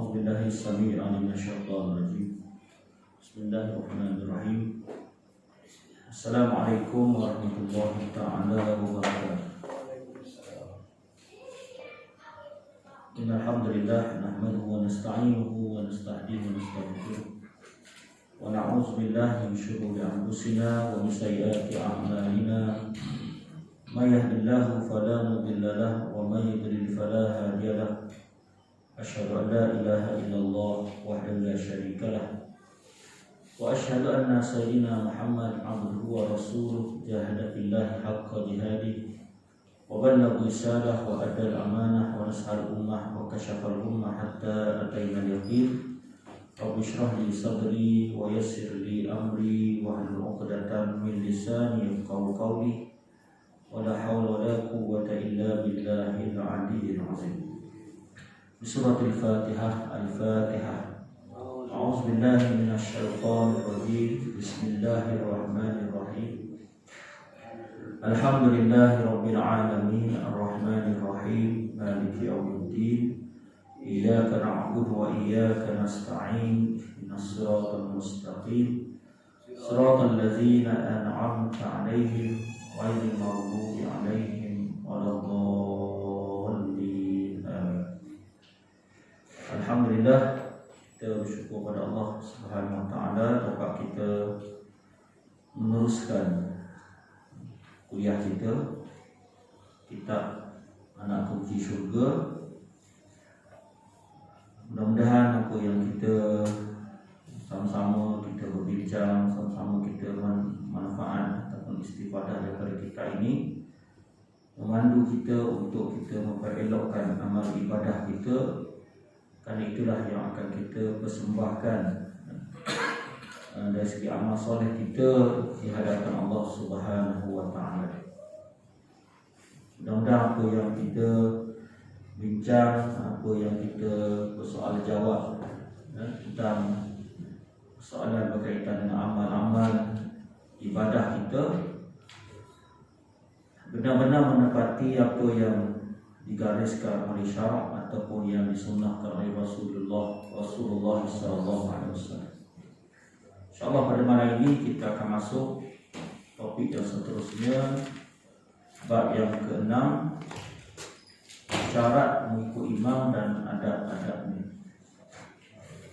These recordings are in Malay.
أعوذ بالله السميع العليم من الشيطان الرجيم. بسم الله الرحمن الرحيم. السلام عليكم ورحمة الله تعالى وبركاته. إن الحمد لله نحمده ونستعينه ونستهديه ونستغفره ونعوذ بالله من شرور أنفسنا ومن سيئات أعمالنا. من يهد الله فلا مضل له ومن يضلل فلا هادي له. أشهد أن لا إله إلا الله وحده لا شريك له وأشهد أن سيدنا محمد عبده ورسوله جاهد في الله حق جهاده وبلغ رسالة وأدى الأمانة ونصح الأمة وكشف الأمة حتى أتينا اليقين. رب اشرح لي صدري ويسر لي أمري واحلل عقدة من لساني يفقهوا قولي ولا حول ولا قوة إلا بالله العلي العظيم. بسورة الفاتحة. أعوذ بالله من الشيطان الرجيم. بسم الله الرحمن الرحيم. الحمد لله رب العالمين الرحمن الرحيم مالك يوم الدين. إياك نعبد وإياك نستعين. اهدنا الصراط المستقيم صراط الذين أنعمت عليهم غير المغضوب عليهم ولا الضالين. آمين. Alhamdulillah, kita bersyukur pada Allah Subhanahu Wa Taala dapat kita meneruskan kuliah kita, kitab Anak Kunci Syurga. Mudah-mudahan apa yang kita sama-sama kita berbincang, sama-sama kita manfaat ataupun istifadah daripada kitab ini memandu kita untuk kita memperelokkan amal ibadah kita. Kerana itulah yang akan kita persembahkan dari segi amal soleh kita di hadapan Allah Subhanahu Wa Taala. Mudah-mudahan apa yang kita bincang, apa yang kita bersoal jawab tentang soalan berkaitan dengan amal-amal ibadah kita benar-benar menepati apa yang digariskan oleh syarak ataupun yang disunnahkan oleh Rasulullah sallallahu alaihi wasallam. InsyaAllah pada malam ini kita akan masuk topik yang seterusnya, bab yang ke-6, syarat mengikut imam dan adab-adabnya.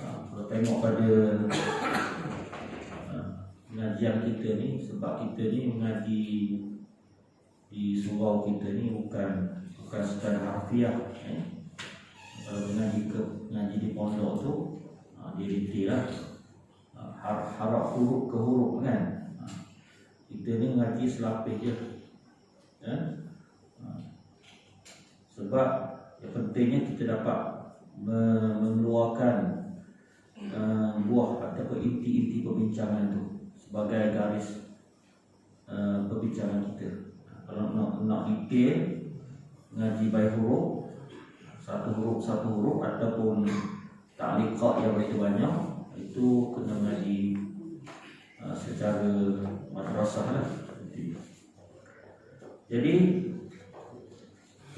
Kalau tengok pada pengajian kita ni, sebab kita ni mengaji di surau kita ni bukan secara harfiah. Kalau mengaji di pondok tu dia detail lah, harap huruf ke huruf kan. Kita ni mengaji selapis je sebab yang pentingnya kita dapat mengeluarkan buah ataupun inti-inti perbincangan tu sebagai garis perbincangan kita. Kalau nak detail ngaji by huruf, satu huruf ataupun ta'liqat yang begitu banyak, itu kena ngaji secara madrasah lah. Jadi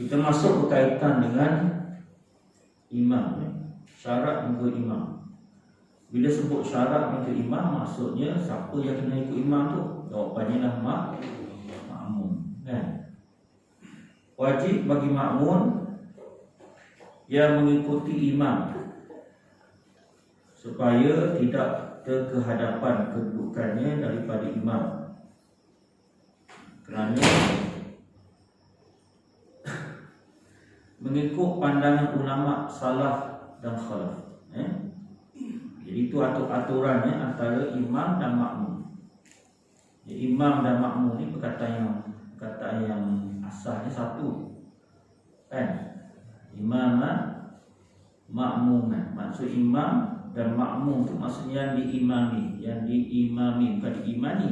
kita masuk berkaitan dengan imam, syarat mengikut imam. Bila sebut syarat mengikut imam, maksudnya siapa yang kena ikut imam tu? Jawapannya lah makmum kan. Wajib bagi makmum yang mengikuti imam supaya tidak terkehadapan kedudukannya daripada imam. Kerana mengikut pandangan ulama salaf dan khalaf. Jadi itu aturannya antara imam dan makmum. Imam dan makmum ni perkataan yang asalnya satu kan. Imaman, makmuman. Maksud imam dan makmum tu maksudnya yang diimami, bukan diimani,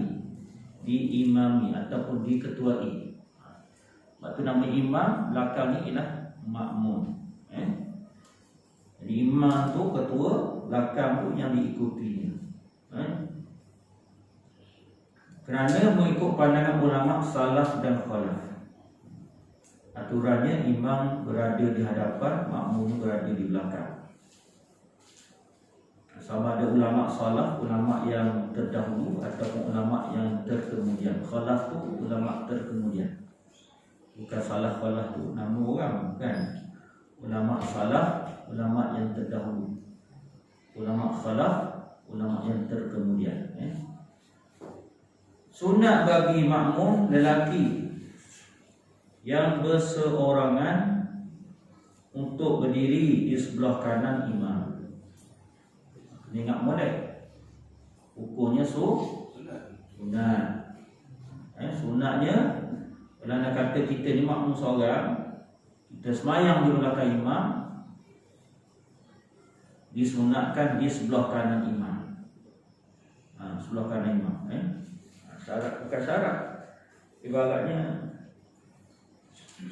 diimami ataupun diketuai. Waktu nama imam, belakangnya ialah makmum. Jadi imam tu ketua, belakang tu yang diikutinya. Kerana mengikut pandangan ulama salaf dan khalaf, aturannya imam berada di hadapan, makmum berada di belakang. sama ada ulama salaf, ulama yang terdahulu ataupun ulama yang terkemudian. Khalaf tu ulama terkemudian, bukan salaf. Khalaf tu nama orang, kan? Ulama salaf, ulama yang terdahulu. Ulama khalaf, ulama yang terkemudian. Sunat bagi makmum lelaki yang berseorangan untuk berdiri di sebelah kanan imam. Ingat molek, hukumnya sunat. Sunatnya kalau nak kata kita ni makmum seorang, kita semayang di belakang imam, disunatkan di sebelah kanan imam. Sebelah kanan imam. Syarat bukan syarat, ibaratnya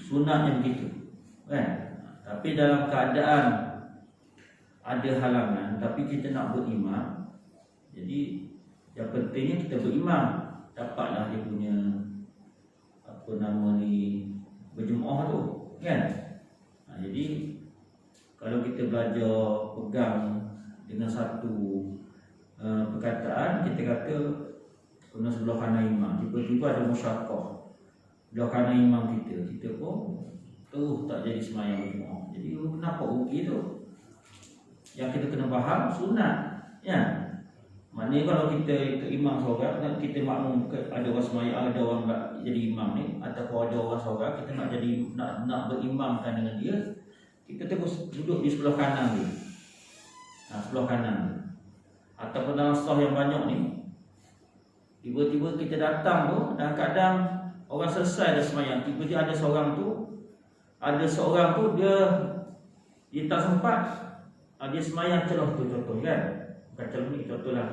sunatnya begitu, kan? Tapi dalam keadaan ada halangan tapi kita nak berimam, jadi yang pentingnya kita berimam, dapatlah dia punya apa nama ni, berjemaah tu, kan? Jadi kalau kita belajar pegang dengan satu perkataan, kita kata kena sebelah kanan imam, tiba-tiba ada musyarakah sebelah kanan imam kita pun terus tak jadi semayang berjemaah. Jadi kenapa rugi tu? Yang kita kena faham sunat, ya. Maknanya kalau kita itu imam seorang, kita makmum, ada orang semayang, ada orang nak jadi imam ni, ataupun ada orang seorang kita nak jadi nak berimamkan dengan dia, kita terus duduk di sebelah kanan dia. Sebelah kanan. Ataupun dalam sah yang banyak ni, tiba-tiba kita datang tu, dalam keadaan orang selesai dah semayang, tiba-tiba ada seorang tu dia tak sempat, dia semayang celah tu, contoh kan, bukan celah ni, contohlah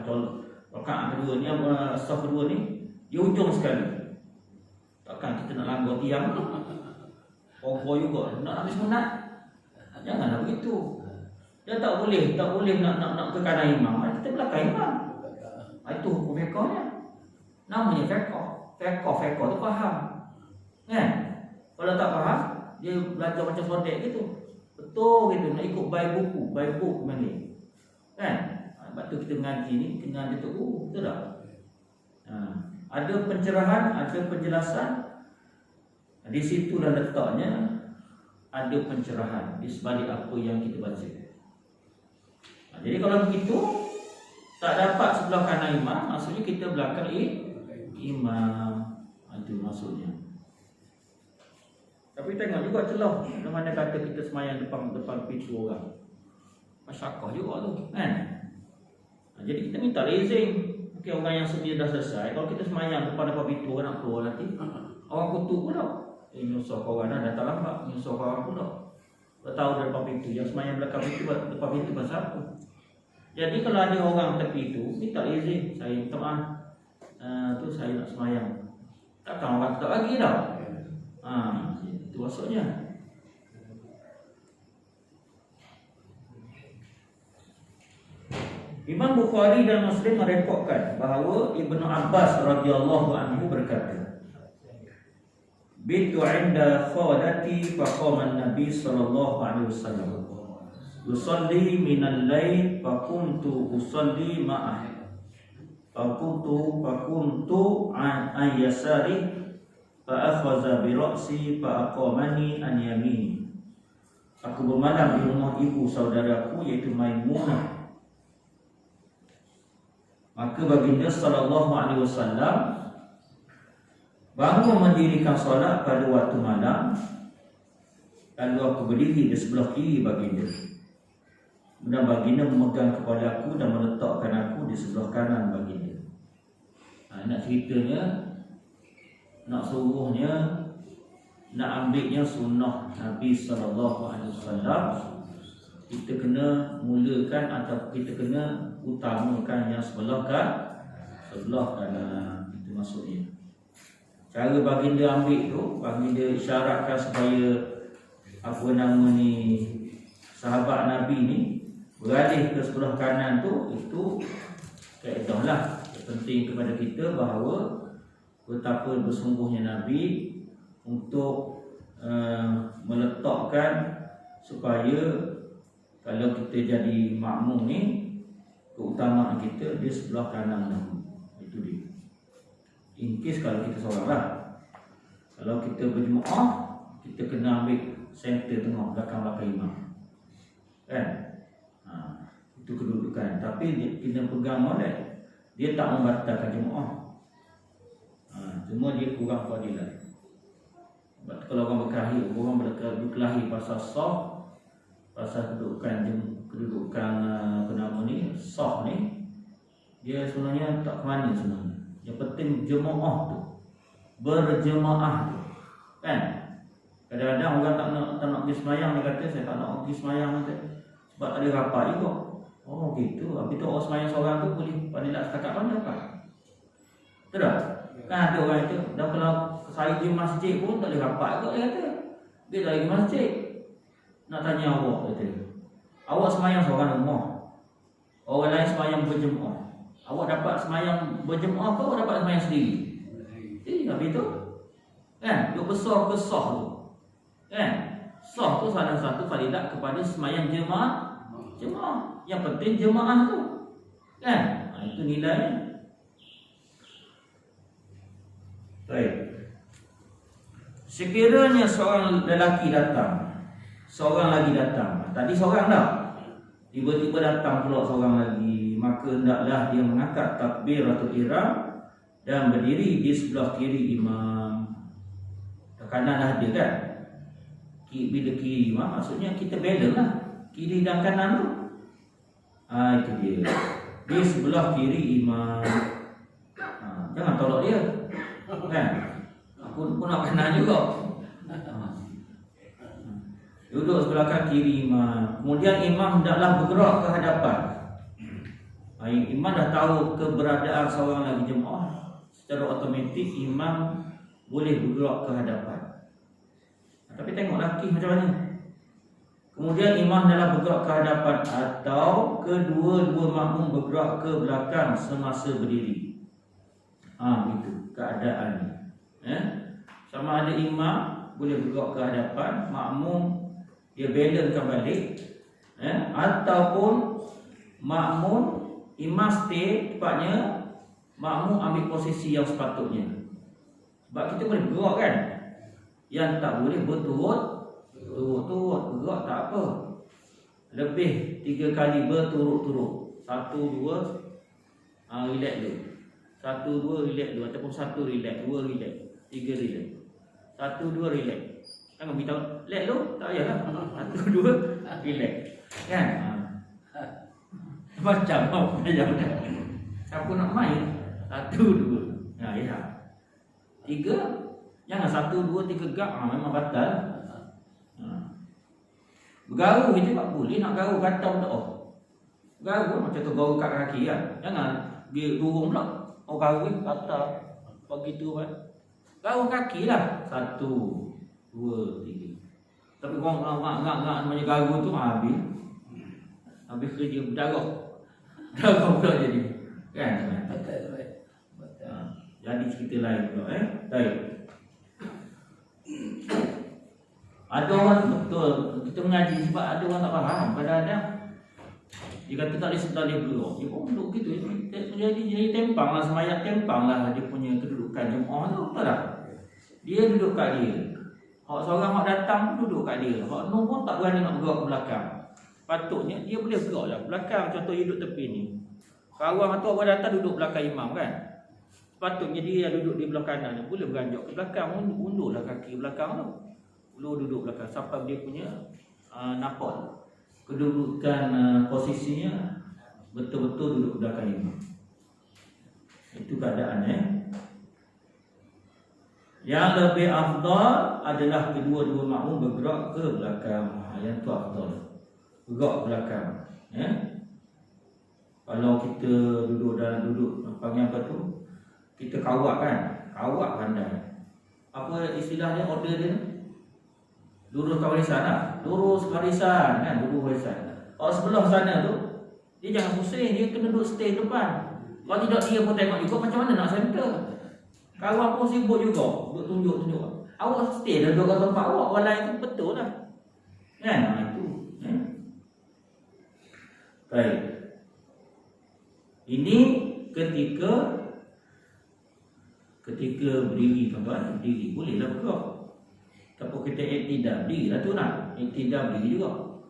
rakaat kedua ni, saf kedua ni dia hujung sekali. Takkan kita nak langgar tiang tu, orang juga nak habis sunat. Janganlah begitu. Dia tak boleh nak ke kanan imam, kita belakang imam. Itu hukum fiqhnya, namanya fiqh tu faham, kan? Kalau tak faham, dia belajar macam sotek gitu, betul gitu, nak ikut by book mana, kan? Sebab tu kita mengaji ni kena ada tu, betul tak? Ada pencerahan, ada penjelasan. Di situlah letaknya ada pencerahan di sebalik apa yang kita baca. Jadi kalau begitu tak dapat sebelah kanan imam, maksudnya kita belakang imam. Itu maksudnya. Tapi tengok juga celah, mana kata kita semayang depan pintu orang, masyarakat juga tu, kan? Jadi kita minta izin. Mungkin orang yang sedia dah selesai, kalau kita semayang depan pintu orang nak keluar nanti, orang kutuk pula. Nyusah kawan datang lambat, nyusah kawan pula. Tak tahu depan pintu, yang semayang belakang pintu, depan pintu pasal apa. Jadi kalau ada orang tepi itu, minta izin, saya minta maaf, tu saya nak semayang. Takkan orang tak bagi dah. Itu maksudnya. Imam Bukhari dan Muslim mereportkan bahawa Ibnu Abbas radhiyallahu anhu berkata, "Bitu 'inda khalati faqama an-nabi sallallahu alaihi wasallam yusalli min al-lail faqumtu usalli ma'ah faqumtu an yasari fa akhadha bi ra'si fa aqamani an yamini." Aku bermalam di rumah ibu saudaraku iaitu Maimunah. Maka baginda sallallahu alaihi wasallam bangun mendirikan solat pada waktu malam, lalu aku berdiri di sebelah kiri baginda. Dan baginda memegang kepala aku dan meletakkan aku di sebelah kanan baginda. Nak ceritanya, nak suruhnya, nak ambilnya sunnah Nabi sallallahu alaihi wasallam, kita kena mulakan atau kita kena utamakan yang sebelah kanan. Itu maksudnya. Cara baginda ambil tu, baginda isyaratkan supaya sahabat Nabi ni beralih ke sebelah kanan tu. Itu kaedah lah, penting kepada kita bahawa betapa bersungguhnya Nabi untuk meletakkan supaya kalau kita jadi makmum ni, keutamaan kita dia sebelah kanan dahulu. Itu dia. In case kalau kita seorang lah, kalau kita berjemaah, kita kena ambil center tengah, belakang-belakang imam, kan? Itu kedudukan. Tapi dia kena pegang molek, dia tak membatalkan jemaah. Cuma dia kurang fadilah. Sebab kalau orang berkelahi pasal sah, pasal kedudukan apa nama ni, sah ni, dia sebenarnya tak ke mana sebenarnya. Yang penting jemaah tu, berjemaah tu, kan? Kadang-kadang orang tak nak pergi semayang, dia kata saya tak nak pergi semayang nanti sebab tak ada rapat juga. Oh gitu. Habis tu orang semayang seorang tu boleh fadilah setakat mana apa? Betul tak? Kan ada orang itu, dan kalau saya pergi masjid pun tak boleh rapat juga, dia kata. Dia tak pergi masjid. Nak tanya awak, kata. Awak semayang seorang rumah, orang lain semayang berjemaah. Awak dapat semayang berjemaah ke awak dapat semayang sendiri? Habis tu, kan? Duk besar ke sah tu, kan? Sah tu salah satu fadilat kepada semayang jemaah. Yang penting jemaah tu, kan? Itu nilainya. Baik. Sekiranya seorang lelaki datang, seorang lagi datang. Tadi seorang dah, tiba-tiba datang pula seorang lagi, maka hendaklah dia mengangkat takbiratul ihram dan berdiri di sebelah kiri imam. Kanan dah ada kan? Bila kiri imam maksudnya kita balance lah, kiri dan kanan tu. Itu dia. Di sebelah kiri imam. Jangan tolak dia, kan? Aku pun nak kanan juga. Duduk sebelah kiri imam. Kemudian imam hendaklah bergerak ke hadapan. Imam dah tahu keberadaan seorang lagi jemaah, secara otomatik imam boleh bergerak ke hadapan. Tapi tengok laki macam mana. Kemudian imam hendaklah bergerak ke hadapan atau kedua-dua makmum bergerak ke belakang semasa berdiri. Itu keadaannya. Sama ada imam boleh bergerak ke hadapan, makmum dia balancekan balik, ataupun makmum imam stay tempatnya, makmum ambil posisi yang sepatutnya. Sebab kita boleh bergerak kan, yang tak boleh berturut-turut bergerak tak apa. Lebih 3 kali berturut-turut, 1, 2 relax dulu, 1, 2 relax dulu, ataupun 1 relax, 2 relax, 3 relax, 1, 2 relax. Jangan beritahu relax dulu, tak payahlah. 1, 2 relax, kan? Macam apa yang siapa nak main? 1, 2 ya. 3, jangan 1, 2, 3 gap, memang batal. Bergaru kita tak boleh nak garu kata pun tak. Garu macam tu, garu kat kaki kan. Jangan dia turun pula. Garu kata bagi tu kan. Garu kaki lah. 1, 2, 3. Tapi orang ngak namanya garu tu habis. Habis kerja berdarah. Darah pula jadi. Kan? Jadi cerita lain pula baik. Ada orang betul kita mengaji sebab ada orang tak faham. Kadang-kadang dia kata tak boleh bergerak. Dia pun duduk gitu. Jadi tempang lah, semayang tempang lah dia punya kedudukan jemaah tu. Betul tak? Dia duduk kat dia. Hak seorang hak datang duduk kat dia. Hak no pun tak berani nak bergerak ke belakang. Patutnya dia boleh bergerak lah belakang. Contoh dia duduk tepi ni. Kawan atau orang datang duduk belakang imam kan. Patutnya dia duduk di belah kanan ni boleh beranjak ke belakang, undurlah kaki belakang tu. Perlu duduk belakang sampai dia punya nampak kedudukan posisinya betul-betul duduk belakang imam. Itu keadaannya. Yang lebih afdal adalah kedua-dua makmum bergerak ke belakang. Yang tu afdal. Bergerak ke belakang. Kalau kita duduk panggil apa tu? Kita kawat kan? Kawat pandai. Apa istilah dia, order dia? Lurus barisan lah. Lurus barisan kan? Lurus barisan. Kalau sebelah sana tu, dia jangan pusing. Dia kena duduk stay depan. Kalau tidak dia pun tengok juga macam mana nak center. Kawan pun sibuk juga. Tunjuk-tunjuk. Awak stay dah duduk kat tempat awak. Orang lain tu betul lah. Kan? Itu. Baik. Ini ketika berdiri, tuan-tuan, berdiri bolehlah bergerak. Tapi kita iktidal berdiri lah tu nak. Iktidal berdiri juga.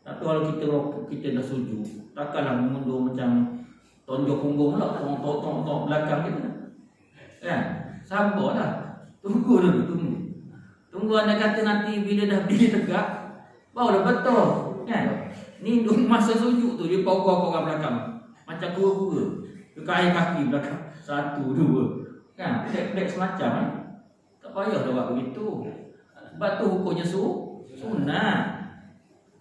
Tapi kalau kita dah sujud, takkanlah mengundur macam tonjok punggung pula, tong belakang kita. Kan? Sabarlah. Tunggu anda kata nanti bila dah berdiri tegak, barulah betul. Kan? Ni masa sujud tu dia pokok orang belakang. Macam kura-kura. Dia kaki kaki belakang. 1, 2. Kan? Plek-plek semacam kan? Tak payah dah buat begitu. Sebab tu hukumnya sunnah.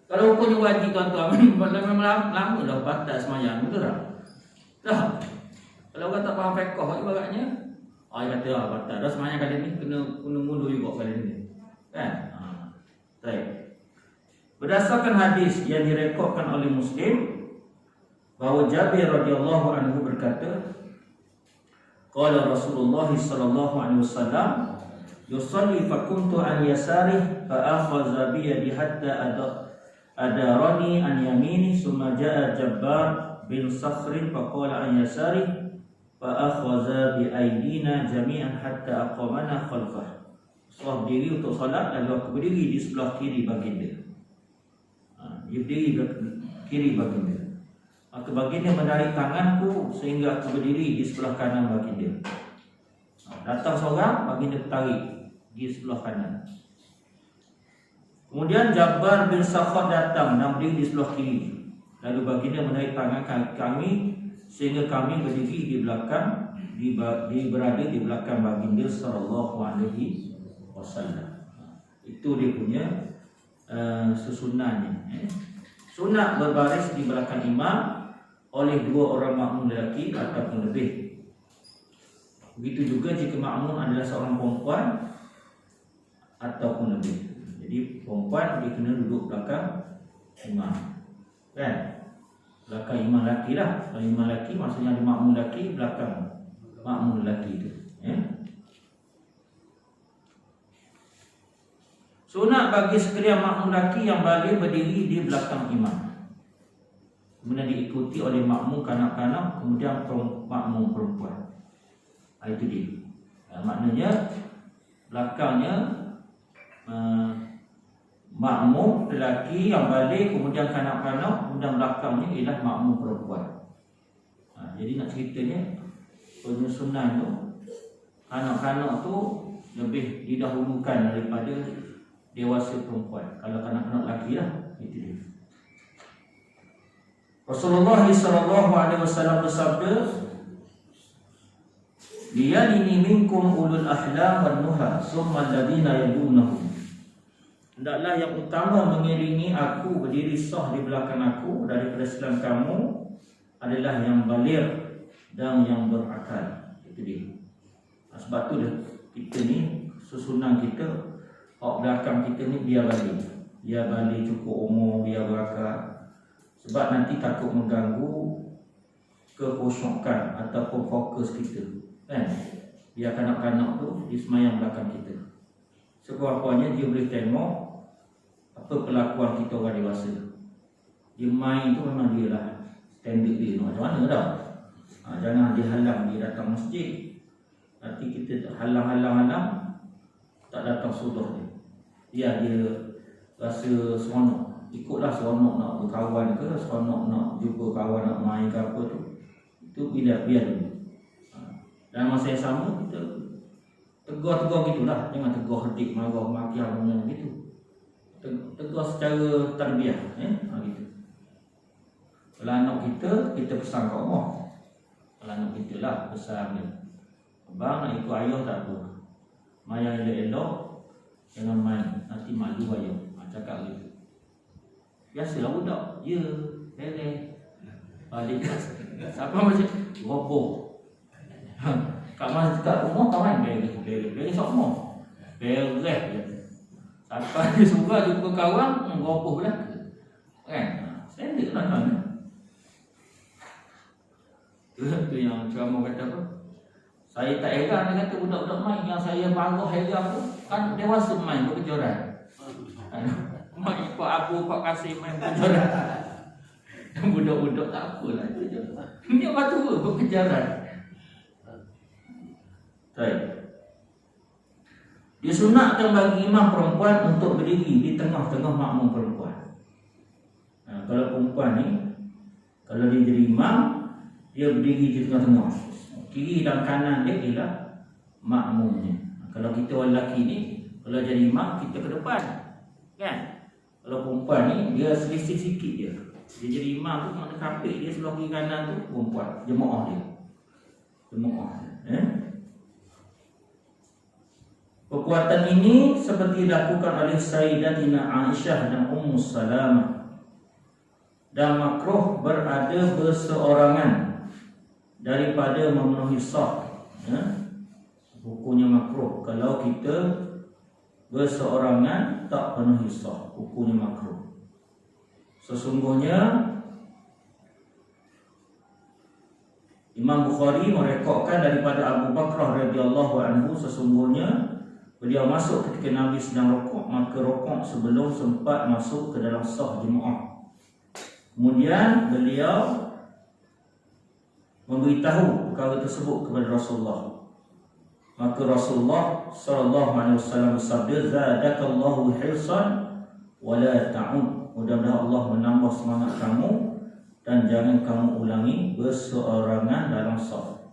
Kalau hukumnya wajib tuan-tuan, memang lama dah batal semayang, betul tak? Dah. Kalau orang tak faham fiqh ibaratnya, dia kata batal dah semayang kali ni, kena mundur juga kali ni. Kan? Baik. Berdasarkan hadis yang direkodkan oleh Muslim, bahawa Jabir radhiyallahu anhu berkata, qala Rasulullah sallallahu alaihi wasallam, yusalli fa kuntu an yasari fa akhadha bi yadi hatta adarani an yamini thumma jaa Jabbar bin Sakhrin fa qala an yasari fa akhadha bi aydina jami'an hatta aqamana khalfah. Setelah berdiri untuk solat, lalu aku berdiri di sebelah kiri baginda. Dia berdiri kiri baginda. Maka baginda menarik tanganku sehingga aku berdiri di sebelah kanan baginda. Datang seorang, baginda tarik di sebelah kanan. Kemudian Jabbar bin Sakhar datang dan berdiri di sebelah kiri. Lalu baginda menarik tangan kami sehingga kami berdiri di belakang, berada di belakang baginda sallallahu alaihi wasallam. Itu dia punya susunannya. Sunat berbaris di belakang imam oleh 2 orang makmum lelaki ataupun lebih. Begitu juga jika makmum adalah seorang perempuan ataupun lebih. Jadi perempuan dia kena duduk belakang imam. Kan? Belakang imam lelaki lah. Kalau imam lelaki maksudnya ada makmum lelaki, belakang makmum lelaki itu. Sunat bagi sekalian makmum lelaki yang balik berdiri di belakang imam, kemudian diikuti oleh makmum kanak-kanak, kemudian makmum perempuan. Itu dia. Maknanya belakangnya makmum lelaki yang balik, kemudian kanak-kanak, kemudian belakangnya ialah makmum perempuan. Jadi nak ceritanya penyusunan tu, kanak-kanak tu lebih didahulukan daripada dewasa perempuan. Kalau kanak-kanak lelaki lah, itu dia. Rasulullah sallallahu alaihi wasallam bersabda, liyalini minkum ulul ahlam wan nuha summa alladhina yalunahum. Hendaklah yang utama mengiringi aku berdiri sah di belakang aku daripada selain kamu adalah yang baligh dan yang berakal. Itu dia. Sebab tu kita ni susunan kita, orang belakang kita ni biar balik cukup umur, biar berakal. Sebab nanti takut mengganggu kekhusyukan ataupun fokus kita. Kan? Biar kanak-kanak tu di semayang belakang kita. Sekurang-kurangnya dia boleh tengok apa perlakuan kita orang dewasa. Dia main tu memang dia lah standard dia macam mana dah. Jangan dia halang dia datang masjid, nanti kita halang tak datang sudah dia. Dia rasa seronok, ikutlah seronok nak berkawan ke, seronok nak jumpa kawan, nak main ke apa tu. Itu biar dulu. Dan masa yang sama kita tegur gitulah, jangan tegur herdik, marah, maki macam gitu. Tegur secara tarbiyah, gitu. Kalau anak kita pesan kat rumah. Kalau anak kita lah besar ni, abang nak ikut ayah tak apa, main yang elok-elok, jangan main, nanti malu ayah. Cakap gitu. Biasalah budak, leleh balik siapa macam roboh. Kat mana kat rumah kawan beres semua. Beres je. Sampai dia suka jumpa kawan, roboh pula. Kan? Standard lah kan. Tu yang ceramah kata apa? Saya tak heran dia kata budak-budak main, yang saya marah heran tu kan dewasa main berkejoran. Mak ikut abu, pak kasih main berkejoran. Yang budak-budak tak apalah itu je. Ini orang tua berkejaran. Baik. Disunatkan bagi imam perempuan untuk berdiri di tengah-tengah makmum perempuan. Kalau perempuan ni, kalau dia jadi imam, dia berdiri di tengah-tengah. Kiri dan kanan dia ialah makmumnya. Kalau kita orang lelaki ni, kalau jadi imam, kita ke depan, kan? Kalau perempuan ni, dia selisih sikit je. Dia jadi imam tu, mana kapit dia sebelah kiri kanan tu, perempuan, jemaah dia. Perbuatan ini seperti dilakukan oleh Sayyidatina Aisyah dan Ummu Salamah. Dan makruh berada berseorangan daripada memenuhi saf. Hukumnya makruh. Kalau kita berseorangan tak penuhi saf, hukumnya makruh. Sesungguhnya Imam Bukhari merekodkan daripada Abu Bakrah radhiyallahu anhu, sesungguhnya beliau masuk ketika Nabi sedang rokok, maka rokok sebelum sempat masuk ke dalam saf jemaah. Kemudian beliau memberitahu perkara tersebut kepada Rasulullah. Maka Rasulullah sallallahu alaihi wasallam bersabda, "Zadakallahu hirsan wa la ta'ud." Mudah-mudahan Allah menambah semangat kamu dan jangan kamu ulangi berseorangan dalam saf.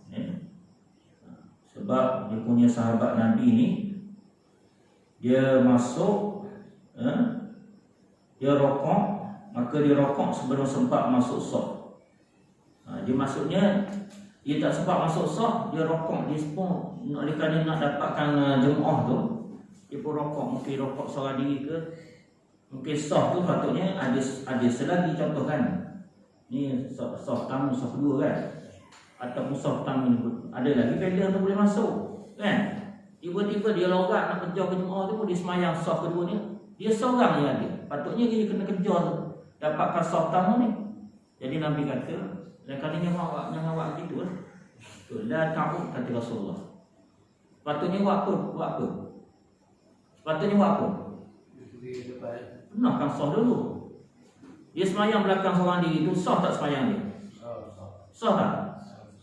Sebab dia punya sahabat Nabi ni, dia masuk, dia rokok, maka dia rokok sebelum sempat masuk saf. Dia maksudnya dia tak sempat masuk saf, dia rokok, dia pun oleh kerana nak dapatkan jemaah tu, dia pun rokok, mungkin rokok seorang diri ke, mungkin saf tu patutnya ada selagi, contoh kan, ni saf tamu, saf kedua kan, ataupun saf tamu ada lagi pedal tu boleh masuk kan. Tiba-tiba dia logat nak kejar ke jemaah tu pun, dia semayang saf kedua ni, dia seorang je ada, patutnya dia kena kejar tu, dapatkan saf tamu ni. Jadi Nabi kata, dan kali jangan awak gitu lah. La ta'ud, kata Rasulullah. Patutnya buat apa? Patutnya buat apa? Benarkan sah dulu. Dia semayang belakang seorang diri tu, sah tak semayang dia? Sah tak?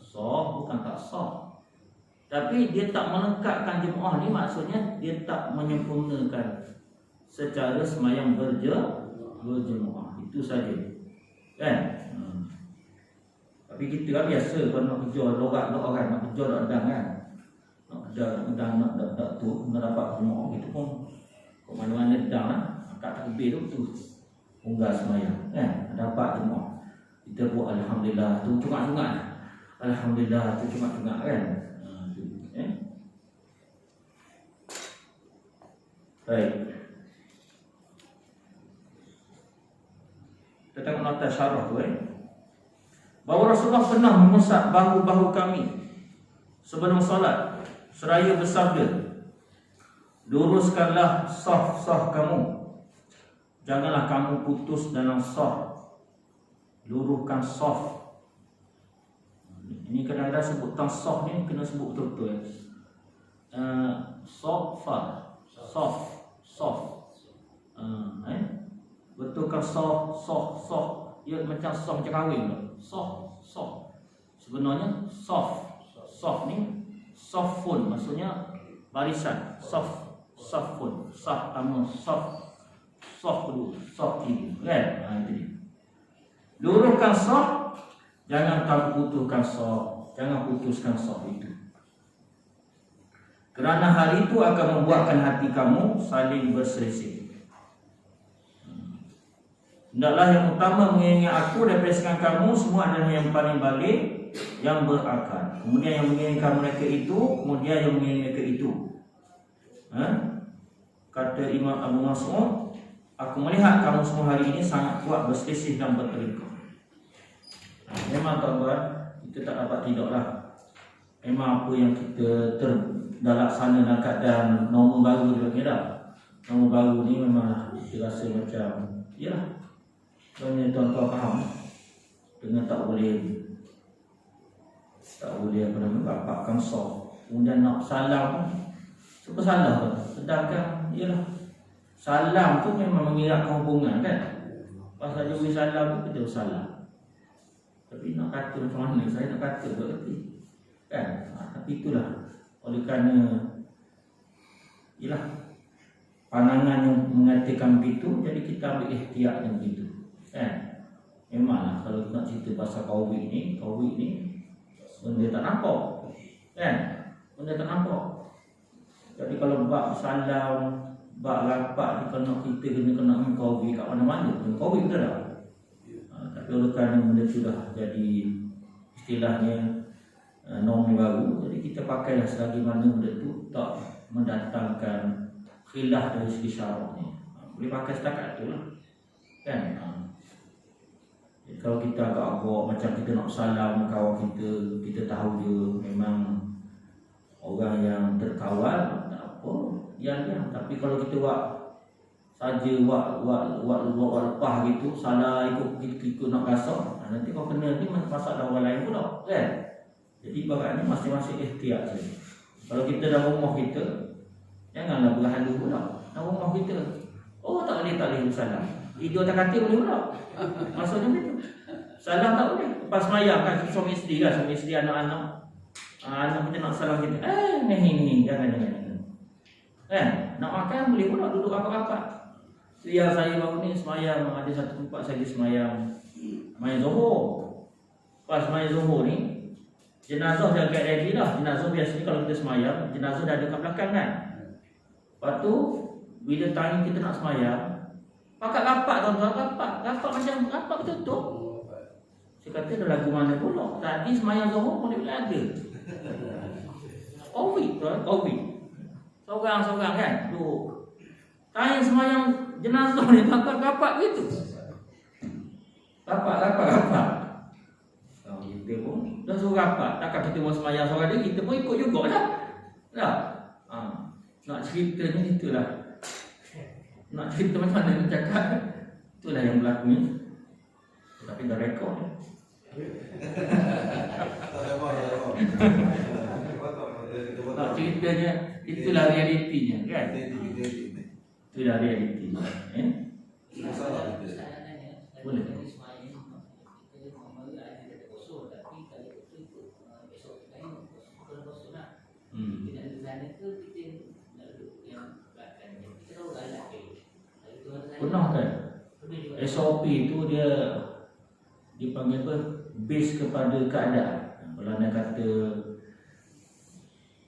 Sah, bukan tak sah. Tapi dia tak melengkapkan jemaah ni, maksudnya dia tak menyempurnakan secara semayang berjemaah. Itu saja. Kan? Tapi kita kan biasa kalau nak kejar lorak orang, nak kejar nak kan, nak kejar nak tu, nak dapat jemaah gitu pun kok mana-mana dang lah, kat takbir tu unggah semayang kan, dapat jemaah. Kita buat alhamdulillah tu cungak-cungak, alhamdulillah tu cungak-cungak kan. Baik, kita tengok nota syarah tu bahawa Rasulullah pernah mengusap bahu-bahu kami sebelum solat seraya bersabda, "Luruskanlah saf-saf kamu, janganlah kamu putus dalam saf, luruhkan saf." Ini kadang-kadang sebut tentang saf ni kena sebut betul-betul saf. Betulkan saf. Dia macam saf macam kahwin tu. Saf. Sebenarnya saf ni safun, maksudnya barisan. Safun, saf tamu, saf kedua, saf tiga, kan? Itu dia. Luruskan saf, jangan kamu putuskan saf itu. Kerana hal itu akan membuatkan hati kamu saling berselisih. Hendaklah yang utama mengiringi aku daripada sekarang kamu semua adalah yang paling balik, yang berakal. Kemudian yang mengiringkan mereka itu, kemudian yang mengiring mereka itu. Kata Imam Abu Mas'ud, aku melihat kamu semua hari ini sangat kuat berselisih dan bertelingkah. Memang tuan-tuan, kita tak dapat tidaklah. Memang apa yang kita terlaksana dalam keadaan norma baru juga kira. Norma baru ni memang kita rasa macam, yalah, sebenarnya tuan-tuan faham, dengan tak boleh dapatkan soft, kemudian nak salam pun salah tu. Sedangkan ialah salam tu memang mengiratkan hubungan kan. Pasal dia beri salam tu kita salam. Tapi nak kata macam mana, saya nak kata tak kerti kan. Tapi itulah, oleh kerana ialah pandangan yang mengatakan begitu, jadi kita ambil ihtiyat yang begitu kan. Memanglah kalau nak cerita pasal COVID ni benda tak nampak kan, benda tak nampak. Jadi kalau bab salam, bab rapat ni, kalau kita kena COVID kat mana-mana pun COVID betul tak? Tapi oleh kerana benda tu dah jadi istilahnya norm baru, jadi kita pakailah selagi mana benda tu tak mendatangkan khilaf dari segi syarak ni. Boleh pakai setakat tu lah kan. Jadi kalau kita agak-agak macam kita nak salam kawan kita tahu dia memang orang yang terkawal, tak apa, yang. Tapi kalau kita buat saja buat lepas gitu, salah ikut nak kasar, nanti kau kena ni masalah orang lain pula kan. Jadi barannya masing-masing ihtiyat saja. Kalau kita dalam rumah kita, janganlah berhalu pula dalam rumah kita. Oh tak boleh salam. Video tak kata boleh pula. Maksudnya begitu. Salam tak boleh. Lepas semayang kan suami isteri anak-anak. Anak macam nak salam kita. Ni jangan. Kan? Nak makan boleh pula duduk rapat-rapat. Yang saya baru ni semayang, ada satu tempat saya semayang Zuhur. Pas semayang Zuhur ni, jenazah dah agak ready dah. Jenazah biasanya kalau kita semayang, jenazah dah ada kat belakang kan. Lepas tu, bila tanya kita nak semayang, pakat rapat tuan-tuan, rapat macam rapat betul-betul. Saya kata dah lagu mana pula. Tadi semayang Zuhur boleh ada. Covid. Seorang-seorang kan, duduk. Tanya semayang jenazah ni, rapat gitu. Rapat. Kalau kita pun dah suruh rapat, takkan kita mau semayang seorang dia, kita pun ikut juga dah. Nak cerita ni itulah. Nak cerita macam mana nak cakap, itulah yang berlaku ni. Tapi dah rekod ni. Nak ceritanya, itulah realitinya kan. Itulah realitinya. Boleh. Pernah kan? SOP tu dia dipanggil apa? Base kepada keadaan. Kalau anda kata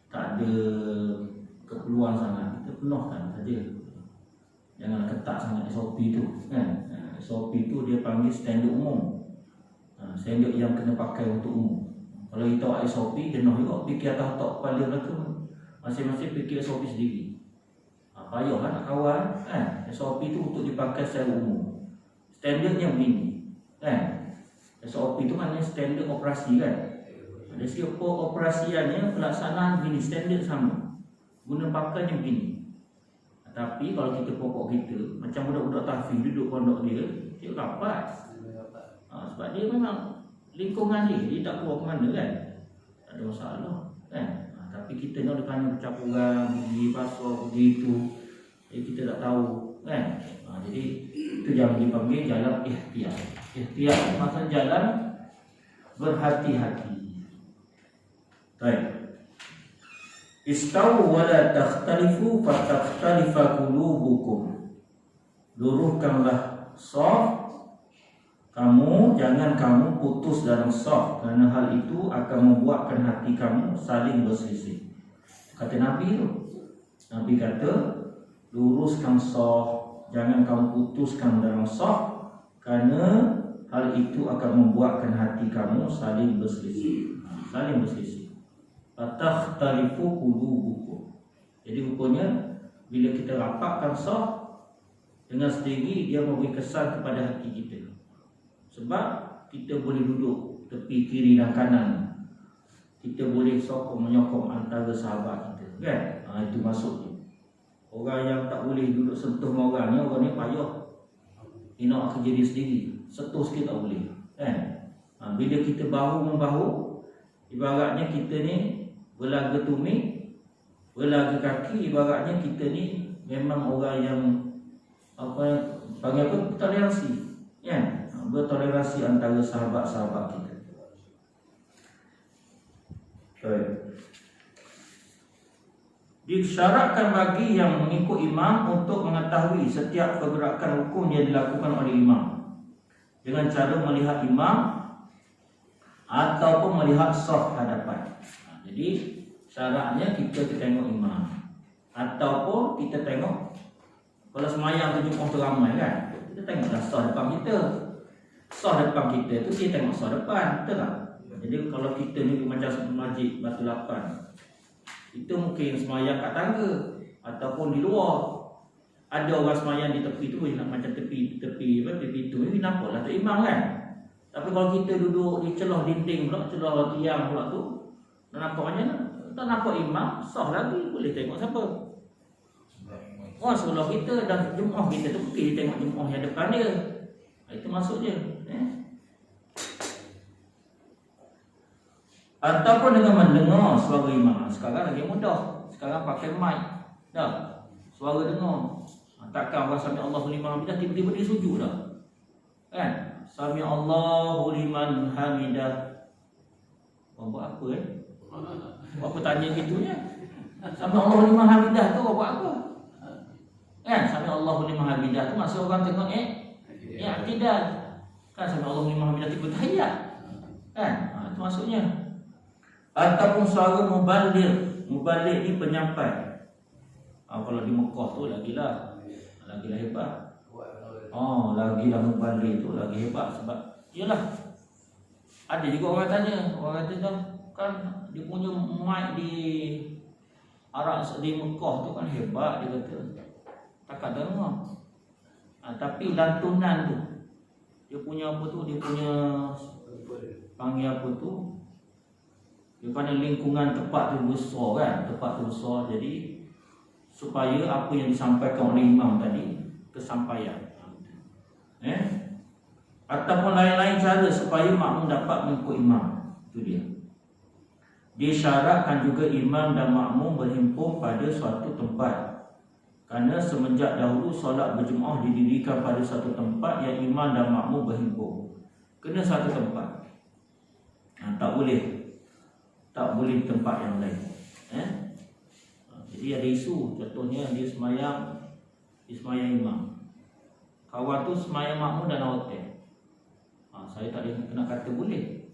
tak ada keperluan sangat, kita penuhkan saja. Jangan ketat sangat SOP tu kan. SOP tu dia panggil standard umum. Standard yang kena pakai untuk umum. Kalau kita buat SOP, jenuh juga fikir atas otak kepala mereka. Masing-masing fikir SOP sendiri. Payahlah nak kawan kan. SOP tu untuk dipakai secara umum. Standardnya begini kan. SOP tu maknanya standard operasi kan. Dari segi operasiannya, pelaksanaan begini, standard sama. Guna pakainya begini. Tapi kalau kita pokok kita macam budak-budak tahfiz duduk pondok dia rapat. Sebab dia memang lingkungan dia tak keluar ke mana kan. Tak ada masalah kan. Tapi kita ni kerana bercampur orang, pergi pasar, pergi itu, jadi kita tak tahu kan. Jadi itu yang dipanggil jalan ihtiyat. Ihtiyat maksudnya jalan berhati-hati. Baik. Istawu wa la takhtalifu fatakhtalifa qulubukum. Luruhkanlah shaf, jangan kamu putus dalam shaf, kerana hal itu akan membuatkan hati kamu saling berselisih. Kata Nabi tu. Nabi kata, luruskan shaf, jangan kamu putuskan dalam shaf, kerana hal itu akan membuatkan hati kamu saling berselisih. Saling berselisih. Fatakhtalifu qulubukum. Jadi rupanya bila kita rapatkan shaf, dengan sendiri dia memberi kesan kepada hati kita. Sebab kita boleh duduk tepi kiri dan kanan. Kita boleh sokong menyokong antara sahabat kita kan. Itu maksudnya. Orang yang tak boleh duduk sentuh dengan orang ni payah. Dia nak kerja dia sendiri. Sentuh sikit tak boleh kan. Bila kita bahu-membahu, ibaratnya kita ni berlaga tumit, berlaga kaki, ibaratnya kita ni memang orang yang panggil apa? Toleransi kan. Bertoleransi antara sahabat-sahabat kita. Baik. Disyaratkan bagi yang mengikut imam untuk mengetahui setiap pergerakan rukun yang dilakukan oleh imam dengan cara melihat imam ataupun melihat saf hadapan. Jadi syaratnya kita tengok imam ataupun kita tengok, kalau semayang tu Jumaat tu ramai kan, kita tengoklah saf depan kita. Saf depan kita tu kita tengok saf depan, betul tak? Jadi kalau kita ni macam masjid Batu Lapan, itu mungkin semayang kat tangga ataupun di luar. Ada orang semayang di tepi tu, nak macam tepi tu ni nampaklah tu imam kan. Tapi kalau kita duduk di celah dinding pula, celah tiang pula tu, nampak macam mana? Tak nampak imam, sah lagi, boleh tengok siapa. Oh, sebelah kita dan jemaah kita tu mungkin tengok jemaah yang depan dia. Itu maksudnya. Ataupun dengan mendengar suara imam. Sekarang lagi mudah. Sekarang pakai mic. Dah. Suara dengar. Takkan orang sami Allahu liman hamidah tiba-tiba dia sujud dah. Kan? Sami Allahu liman hamidah. Buat apa Buat apa tanya gitunya? Sami Allahu liman hamidah tu buat apa? Kan? Sami Allahu liman hamidah tu masa orang tengok i'tidal. Kan sami Allahu liman hamidah tiba tahiyat. Kan? Itu maksudnya. Ataupun suara muballigh. Muballigh ni penyampai. Kalau di Mekah tu lagilah hebat. Lagilah muballigh tu lagi hebat sebab iyalah ada juga orang tanya, orang kata kan dia punya mic di Arab di Mekah tu kan hebat, dia kata takkan dengar. Tapi lantunan tu dia punya apa tu, dia punya panggil apa tu, daripada lingkungan tempat tu besar kan, tempat tu besar, jadi supaya apa yang disampaikan oleh imam tadi kesampaian. Ataupun lain-lain cara supaya makmum dapat mengikut imam. Itu dia. Disyaratkan juga imam dan makmum berhimpun pada suatu tempat. Kerana semenjak dahulu solat berjemaah didirikan pada suatu tempat yang imam dan makmum berhimpun. Kena satu tempat. Tak boleh tempat yang lain. Jadi ada isu, contohnya dia semayang imam, kawan tu semayang makmum dalam hotel. Saya tak ada nak kata boleh.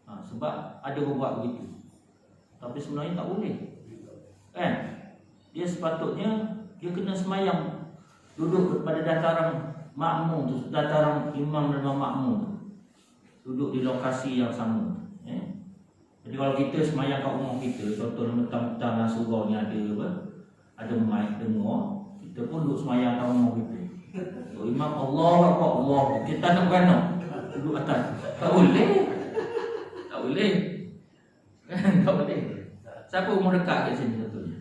Sebab ada orang buat begitu. Tapi sebenarnya tak boleh. Kan? Dia sepatutnya dia kena semayang duduk pada dataran makmum tu, dataran imam dan makmum tu. Duduk di lokasi yang sama. Jadi kalau kita semayang kat rumah kita, contohnya petang-petang dan surau ni ada apa? Ada mic dengar, kita pun duduk semayang kat rumah kita. Imam Allah Akbar, Allah. Kita nak beranak duduk atas. Tak boleh. Tak boleh. Tak boleh. Siapa umur dekat kat sini contohnya?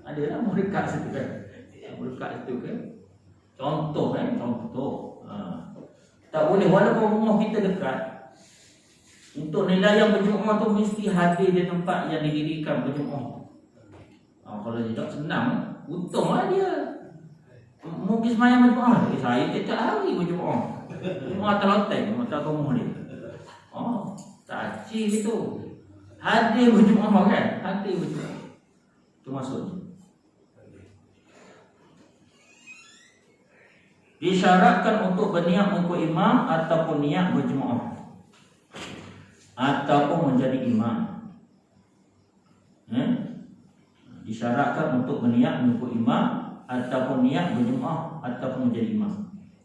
Ada lah umur dekat situ kan. Umur dekat situ kan. Contoh kan, contoh. Tak boleh walaupun rumah kita dekat. Untuk nilai yang berjemaah tu mesti hadir di tempat yang didirikan berjemaah. Kalau tidak senang, untunglah dia. Mungkin semayang berjemaah. Saya tiap hari berjemaah. Jemaah terloteng, mata rumah dia. Tak acik itu. Hadir berjemaah kan? Hadir berjemaah. Itu maksudnya. Disyaratkan untuk berniat mengikut imam ataupun niat berjemaah ataupun menjadi imam. Disyaratkan untuk berniat mengikut imam ataupun niat berjemaah ataupun menjadi imam.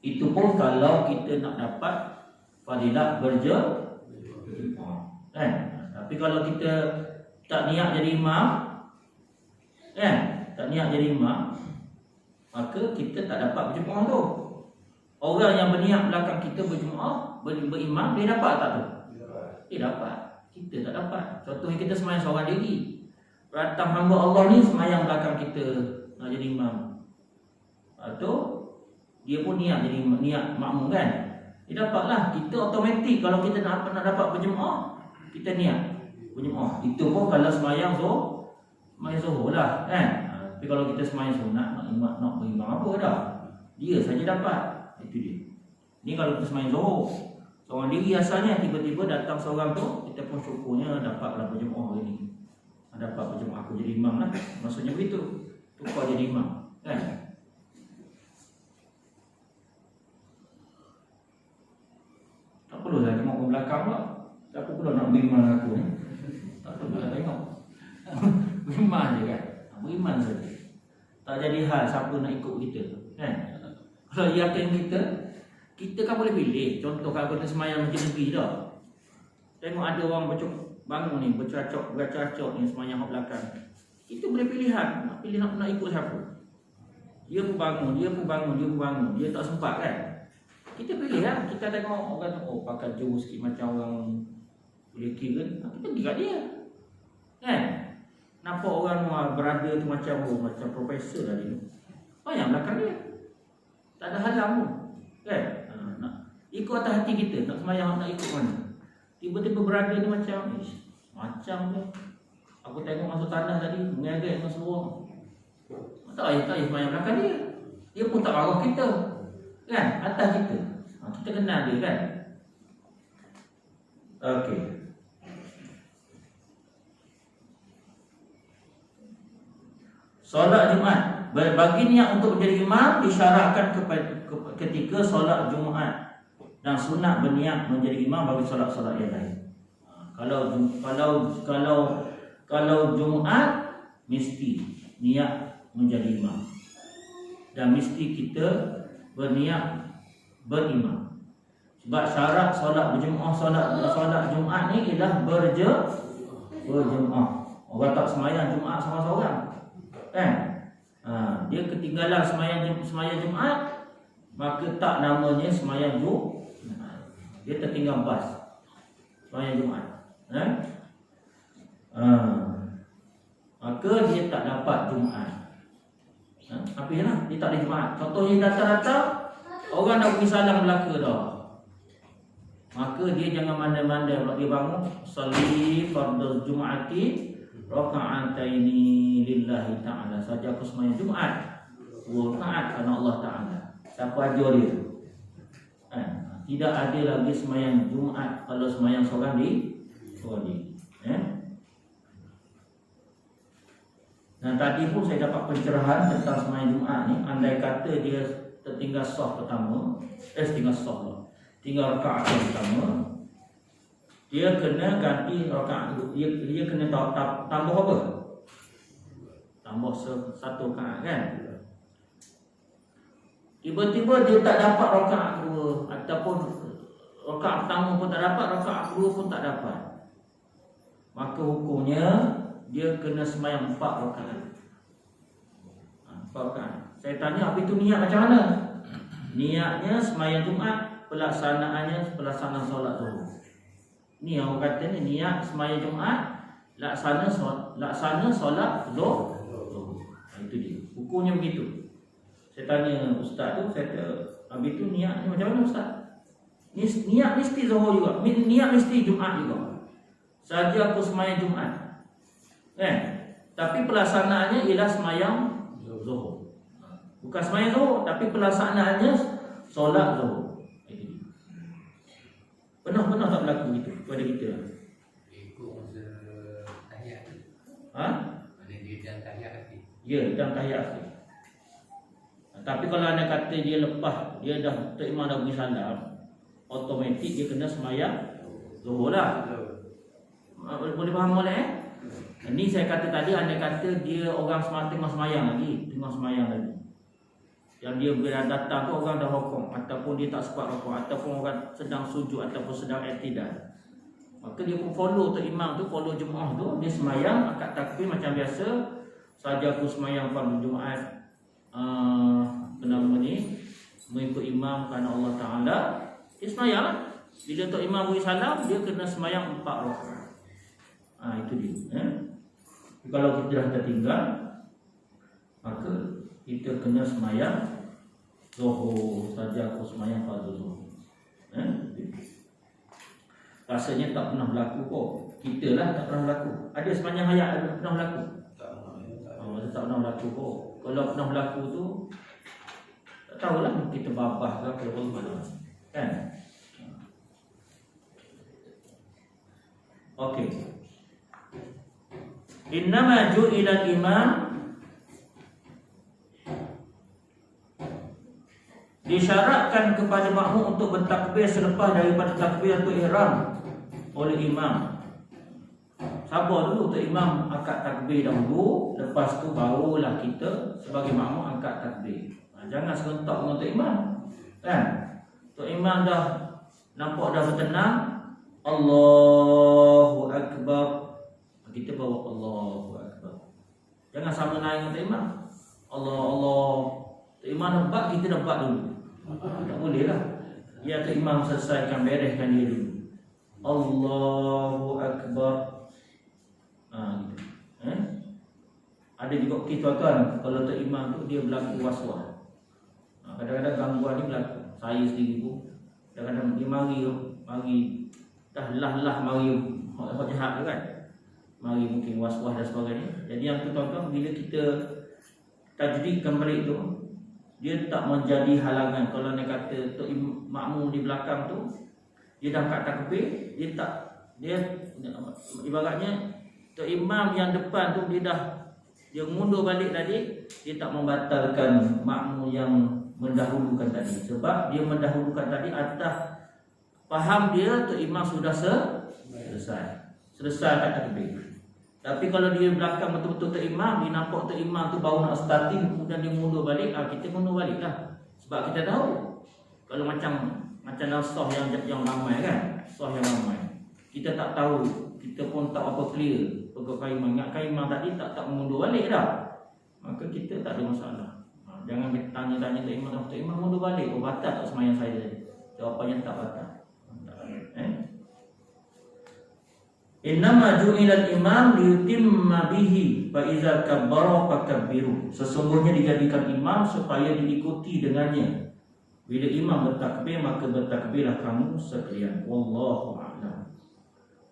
Itu pun kalau kita nak dapat fadilah berjemaah. Tapi kalau kita tak niat jadi imam, tak niat jadi imam, maka kita tak dapat berjemaah tu. Orang yang berniat belakang kita berjemaah, berimam, dia dapat tak tu? Dia dapat. Kita tak dapat. Contohnya kita semayang seorang diri. Ratang hamba Allah ni semayang belakang kita nak jadi imam. Atau dia pun niat jadi niat makmum kan. Dia dapatlah. Kita automatik kalau kita nak dapat berjemaah, kita niat berjemaah. Itu pun kalau semayang zuhur lah kan. Tapi kalau kita semayang sunat nak berimam apa dah, dia saja dapat. Itu dia. Ni kalau kita semayang zuhur. Seorang diri asalnya, tiba-tiba datang seorang tu, kita pun syukurnya dapatlah berjemaah hari ni. Dapat berjemaah aku jadi imam lah. Maksudnya begitu. Tukar jadi imam. Kan? Tak perlulah tengok ke belakang pula. Siapa pula nak beriman aku ni? Tak perlulah tengok. Beriman je kan? Beriman saja. Tak jadi hal siapa nak ikut kita. Kan? Kalau yakin kita kan boleh pilih. Contoh kalau kita semayang macam Nabi dah. Tengok ada orang bangun ni, bercacok ni semayang kat belakang. Kita boleh pilihan. Nak pilih nak ikut siapa. Dia pun bangun. Dia tak sempat kan? Kita pilih lah. Kita tengok orang tu, pakai jauh sikit macam orang boleh kira. Kita pergi kat dia. Kan? Nampak orang berada tu macam profesor lah dia. Banyak belakang dia. Tak ada halang pun. Kan? Nak ikut atas hati kita. Nak semayang nak ikut mana. Tiba-tiba berada ni macam tu. Aku tengok masuk tanah tadi, mengaget dengan semua. Tak payah semayang belakang dia. Dia pun tak arah kita. Kan? Atas kita. Kita kenal dia kan? Okey. Solat Jumaat. Bagi niat untuk menjadi imam disyaratkan ketika solat Jumaat. Dan sunat berniat menjadi imam bagi solat-solat yang lain. Kalau Jumaat mesti niat menjadi imam. Dan mesti kita berniat berimam. Sebab syarat solat berjemaah, solat Jumaat ni ialah berjemaah. Orang tak semayang Jumaat sama seorang. Kan? Dia ketinggalan semayang Jumaat, maka tak namanya semayang Jumaat. Dia tertinggal bas semayang Jumaat. Maka dia tak dapat Jumaat. Apa je lah, dia tak ada Jumaat. Contohnya datang-datang, orang nak pergi salam Melaka dah. Maka dia jangan mandai-mandai kalau dia bangun, salli fardhu Jumaati raka'ataini lillahi ta'ala. Saja aku semayang Jumaat 2 rakaat kerana Allah Ta'ala. Siapa ajar dia? Tidak ada lagi semayang Jumaat kalau semayang seorang di. Dan tadi pun saya dapat pencerahan tentang semayang Jumaat ni. Andai kata dia tertinggal saf pertama, tinggal rakaat yang pertama, dia kena ganti rakaat. Dia kena tambah apa? Tambah satu rakaat kan? Tiba-tiba dia tak dapat rakaat kedua, ataupun rakaat pertama pun tak dapat, rakaat kedua pun tak dapat. Maka hukumnya dia kena semayang 4 rakaat. 4 rakaat. Saya tanya, apa itu niat macam mana? Niatnya semayang Jumaat, pelaksanaan solat Zuhur. Ni orang kata ni niat semayang Jumaat, laksana solat Zuhur. Itu dia. Hukumnya begitu. Saya tanya ustaz tu, saya kata, habis tu niat ni macam mana ustaz? Niat mesti Zuhur juga. Niat mesti Jumaat juga. Saja aku semayang Jumaat. Tapi pelaksanaannya ialah semayang Zuhur. Bukan semayang Zuhur, tapi pelaksanaannya solat Zuhur. Pernah tak berlaku gitu pada kita? Ikut masa tahiyat. Mana dia dalam tahiyat akhir. Ya, dalam tahiyat akhir. Tapi kalau anda kata dia lepas, dia dah imam dah beri salam, automatik dia kena semayang Zuhur lah. Boleh faham boleh Ini saya kata tadi, anda kata dia orang tengah semayang lagi. Yang dia bila datang tu orang dah rokok, ataupun dia tak sempat rokok, ataupun orang sedang sujud, ataupun sedang i'tidal. Maka dia pun follow tu imam tu, follow jemaah tu, dia semayang akad takbir macam biasa. Saja aku semayang fardu Jumaat mengikut imam kerana Allah Ta'ala, dia semayang lah. Bila tu imam beri salam, dia kena semayang 4 rakaat. Itu dia. Kalau kita dah tertinggal, maka kita kena semayang Zuhur. Saja aku semayang fardu Zuhur. Rasanya tak pernah berlaku kok. Kita lah tak pernah berlaku. Ada sepanjang hayat ada pernah berlaku? Tak pernah berlaku kok. Kalau pernah berlaku tu, tak tahulah kita babah ke apa mana. Kan? Okey. Innama ju'ila imam, disyaratkan kepada makmum untuk bertakbir selepas daripada takbiratul ihram oleh imam. Sabar dulu untuk imam angkat takbir dahulu, lepas tu barulah kita sebagai makmum angkat takbir. Jangan serentak untuk imam. Kan? Untuk imam dah nampak dah bertenang, Allahu Akbar, kita bawa Allahu Akbar. Jangan sama naik dengan imam. Allah Allah. Untuk imam nampak, kita nampak dulu. Tak boleh lah. Biar tu imam selesaikan, bereskan dia dulu. Allahu Akbar. Gitu. Ada juga kita kan, kalau tu imam tu dia berlaku was-was. Kadang-kadang gangguan ni berlaku. Saya sendiri pun kadang-kadang dia mari dah lah mari hak jahat tu kan. Mari mungkin was-was dan sebagainya. Jadi yang tu tuan-tuan, bila kita tajdidkan balik tu, dia tak menjadi halangan. Kalau nak kata tu makmum di belakang tu, dia dah angkat takbir, dia ibaratnya tu imam yang depan tu dia mundur balik tadi, dia tak membatalkan makmum yang mendahulukan tadi. Sebab dia mendahulukan tadi atas faham dia tu imam sudah selesai kat takbir. Tapi kalau dia belakang betul-betul tu imam, dia nampak tu imam tu baru nak starting, kemudian dia mundur balik, kita mundur balik lah. Sebab kita tahu kalau macam dalam sah yang ramai kan, sah yang ramai, kita tak tahu, kita pun tak apa clear pegawai imam. Ingatkan imam tadi tak mundur balik dah, maka kita tak ada masalah. Jangan kita tanya-tanya tu imam mundur balik, batal tak sembahyang saya tadi? Jawapannya tak batal. Innama ju'ilal imam liyutimma bihi fa iza kabbara fakabbiru. Sesungguhnya dijadikan imam supaya diikuti dengannya. Bila imam bertakbir, maka bertakbirlah kamu sekalian. Wallahu a'lam.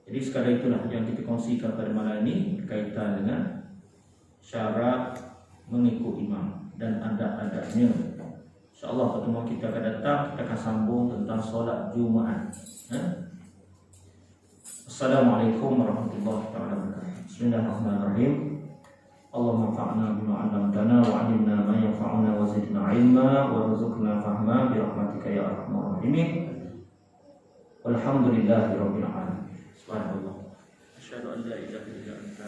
Jadi sekadar itulah yang kita kongsikan pada malam ini berkaitan dengan syarat mengikut imam dan adab-adabnya. InsyaAllah pertemuan kita akan datang, kita akan sambung tentang solat Jumaat. Assalamualaikum warahmatullahi wabarakatuh. Bismillahirrahmanirrahim. Allahumma fa'na bima 'allamtana wa 'allimna ma yanfa'una wa zidna 'ilma warzuqna fahma bi rahmatika ya arhamar rahimin. Walhamdulillahirabbil alamin. Subhanallah. Asyhadu an la ilaha illa anta